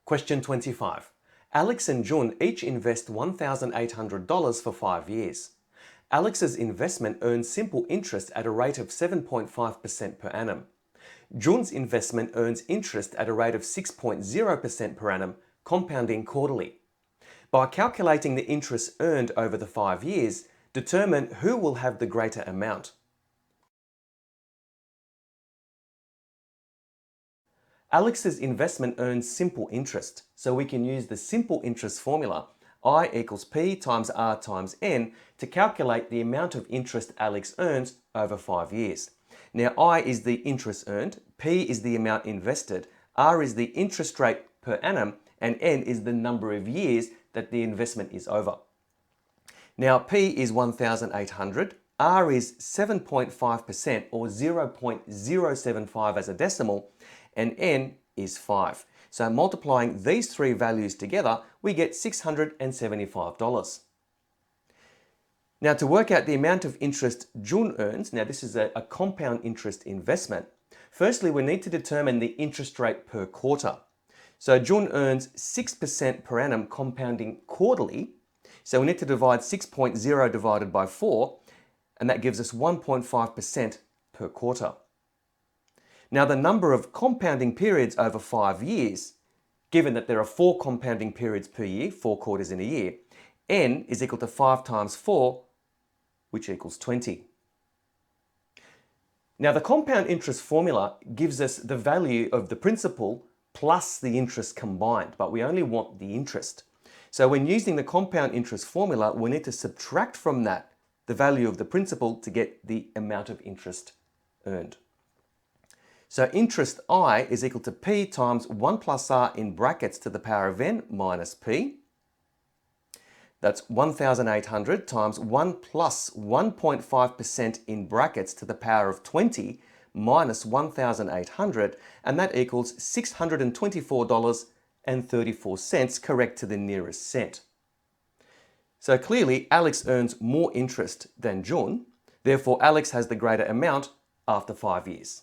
Question 25. Alex and Jun each invest $1,800 for 5 years. Alex's investment earns simple interest at a rate of 7.5% per annum. Jun's investment earns interest at a rate of 6.0% per annum, compounding quarterly. By calculating the interest earned over the 5 years, determine who will have the greater amount. Alex's investment earns simple interest, so we can use the simple interest formula, I equals P times R times N, to calculate the amount of interest Alex earns over 5 years. Now I is the interest earned, P is the amount invested, R is the interest rate per annum, and N is the number of years that the investment is over. Now P is 1,800, R is 7.5% or 0.075 as a decimal, and N is 5. So multiplying these three values together, we get $675. Now to work out the amount of interest Jun earns, now this is a compound interest investment, firstly we need to determine the interest rate per quarter. So Jun earns 6% per annum compounding quarterly, so we need to divide 6.0 divided by 4, and that gives us 1.5% per quarter. Now the number of compounding periods over 5 years, given that there are 4 compounding periods per year, 4 quarters in a year, N is equal to 5 times 4, which equals 20. Now the compound interest formula gives us the value of the principal plus the interest combined, but we only want the interest. So when using the compound interest formula, we need to subtract from that the value of the principal to get the amount of interest earned. So interest I is equal to P times 1 plus R in brackets to the power of N minus P. That's 1,800 times 1 plus 1.5% in brackets to the power of 20 minus 1,800, and that equals $624.34, correct to the nearest cent. So clearly Alex earns more interest than Jun, therefore Alex has the greater amount after 5 years.